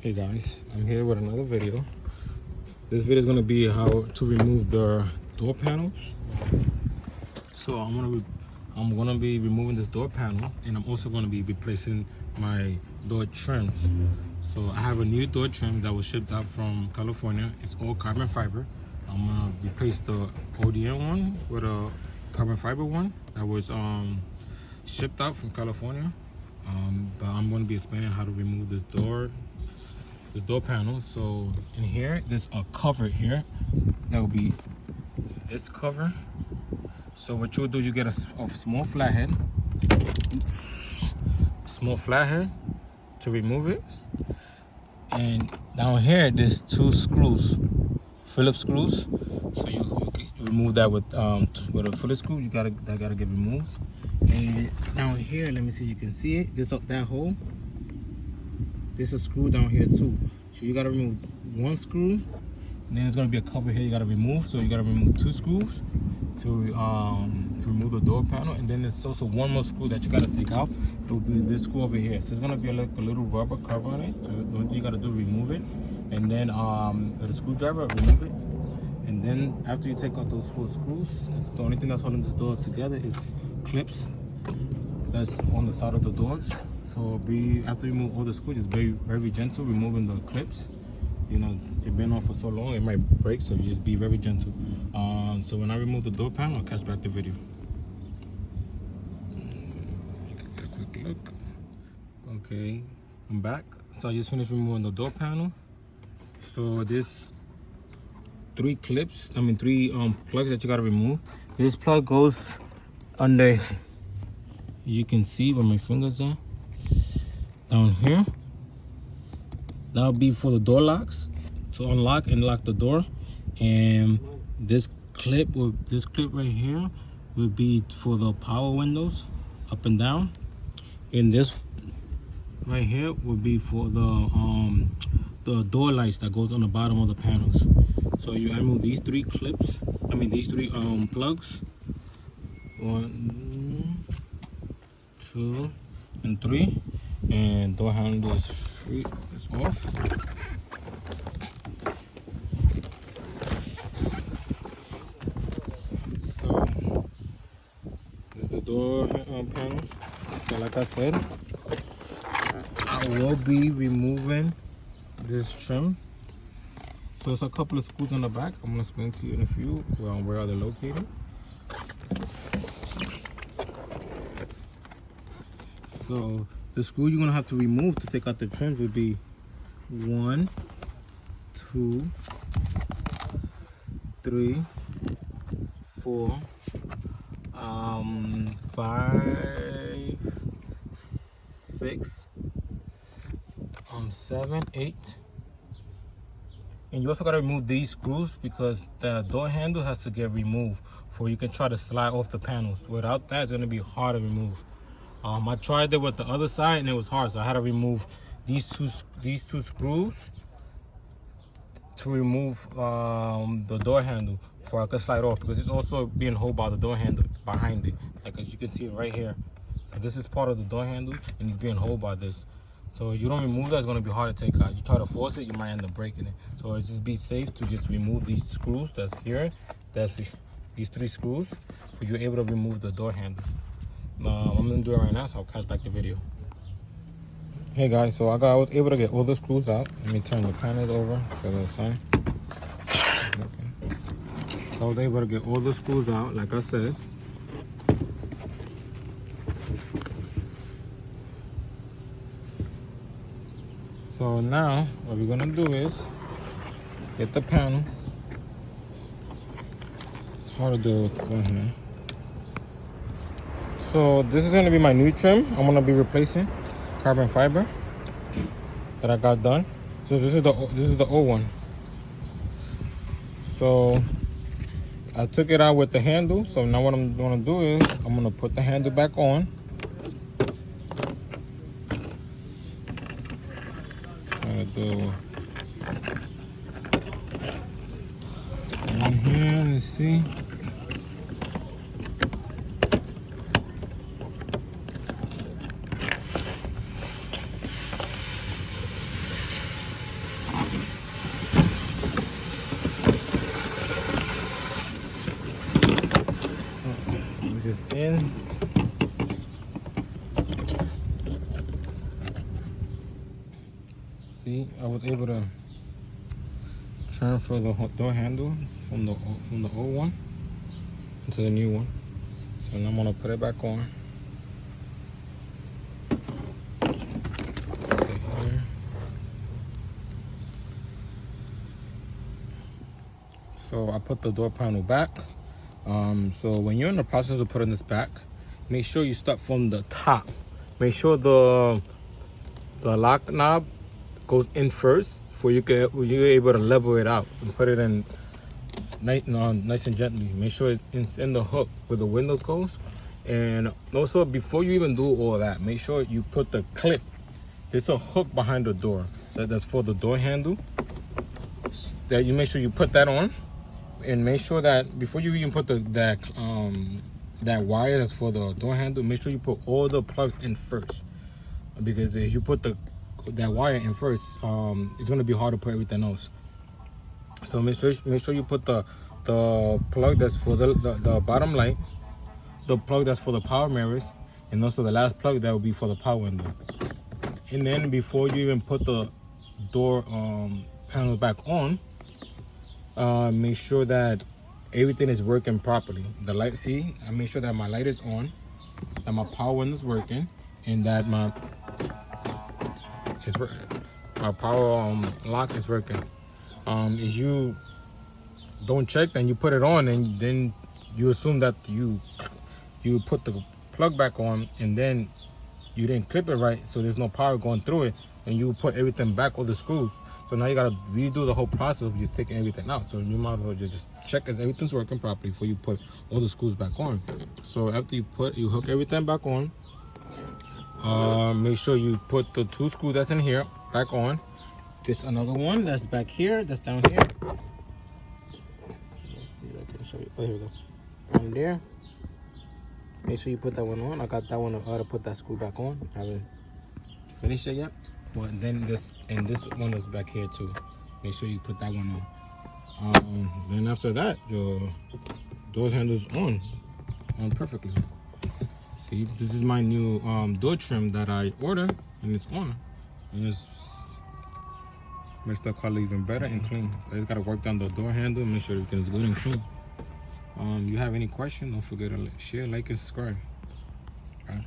Hey guys, I'm here with another video. This video is going to be how to remove the door panels. So I'm going to be removing this door panel, and I'm also going to be replacing my door trims. So I have a new door trim that was shipped out from California. It's all carbon fiber. I'm going to replace the ODM one with a carbon fiber one that was shipped out from California. But I'm going to be explaining how to remove this door panel. So in here, there's a cover here that will be this cover. So what you'll do, you get a small flathead to remove it, and down here there's two screws, Phillips screws. So you remove that with a Phillips screw. That gotta get removed. And down here, let me see if you can see it. There's that hole. There's a screw down here too. So you gotta remove one screw, and then there's gonna be a cover here you gotta remove. So you gotta remove two screws to remove the door panel. And then there's also one more screw that you gotta take out. It will be this screw over here. So there's gonna be a little rubber cover on it. So what you gotta do, remove it, and then with a screwdriver, remove it. And then after you take out those four screws, the only thing that's holding this door together is clips that's on the side of the doors. So after you remove all the screws, it's very gentle removing the clips. You know, it's been on for so long, it might break, so you just be very gentle. So when I remove the door panel, I'll catch back the video. Get a quick look. Okay, I'm back. So I just finished removing the door panel. So there's three plugs that you gotta remove. This plug goes under, you can see where my fingers are, down here. That'll be for the door locks, to unlock and lock the door. And this clip right here will be for the power windows, up and down. And this right here will be for the door lights that goes on the bottom of the panels. So you remove these three plugs. 1, 2, and 3. And door handle is off. So this is the door panel. So like I said, I will be removing this trim. So there's a couple of screws on the back. I'm gonna explain to you in a few where are they located. So the screw you're gonna have to remove to take out the trims would be 1, 2, 3, 4, 5, 6, 7, 8. And you also gotta remove these screws because the door handle has to get removed before you can try to slide off the panels. Without that, it's gonna be hard to remove. I tried it with the other side and it was hard, so I had to remove these two screws to remove the door handle before I could slide off, because it's also being held by the door handle behind it. Like, as you can see it right here. So this is part of the door handle and it's being held by this. So if you don't remove that, it's gonna be hard to take out. You try to force it, you might end up breaking it. So just be safe to just remove these screws that's here. These three screws, so you're able to remove the door handle. I'm gonna do it right now, so I'll catch back the video. Hey guys, so I was able to get all the screws out. Let me turn the panels over to the side. Okay. So I was able to get all the screws out, like I said. So now what we're gonna do is get the panel. It's hard to do with one hand. So this is gonna be my new trim. I'm gonna be replacing carbon fiber that I got done. So this is the old one. So I took it out with the handle. So now what I'm gonna do is I'm gonna put the handle back on. Do one here, let's see. See, I was able to transfer the door handle from the old one into the new one. So now I'm gonna put it back on. Okay, here. So I put the door panel back. So when you're in the process of putting this back, make sure you start from the top. Make sure the lock knob goes in first before you're able to level it out and put it in nice and gently. Make sure it's in the hook where the windows goes. And also, before you even do all that, make sure you put the clip. There's a hook behind the door that's for the door handle. That you make sure you put that on, and make sure that before you even put that wire that's for the door handle, make sure you put all the plugs in first. Because if you put that wire in first, it's gonna be hard to put everything else. So make sure you put the plug that's for the bottom light, the plug that's for the power mirrors, and also the last plug that will be for the power window. And then before you even put the door panel back on, make sure that everything is working properly. The light, see, I make sure that my light is on, that my power window is working, and that my power lock is working. If you don't check, then you put it on, and then you assume that you put the plug back on, and then you didn't clip it right, so there's no power going through it, and you put everything back, all the screws. So now you gotta redo the whole process of just taking everything out. So you might as well just check if everything's working properly before you put all the screws back on. So after you hook everything back on, make sure you put the 2 screws that's in here back on. There's another one that's back here, that's down here. Let's see if I can show you. Oh, here we go. Down there. Make sure you put that one on. I got that one. I gotta put that screw back on. I haven't finished it yet. But then this one is back here too. Make sure you put that one on. Then after that, your door handle's on perfectly. See, this is my new door trim that I ordered, and it's on. And it's makes the color even better and clean. So I just gotta work down the door handle, make sure everything is good and clean. You have any questions, don't forget to share, like, and subscribe. All right.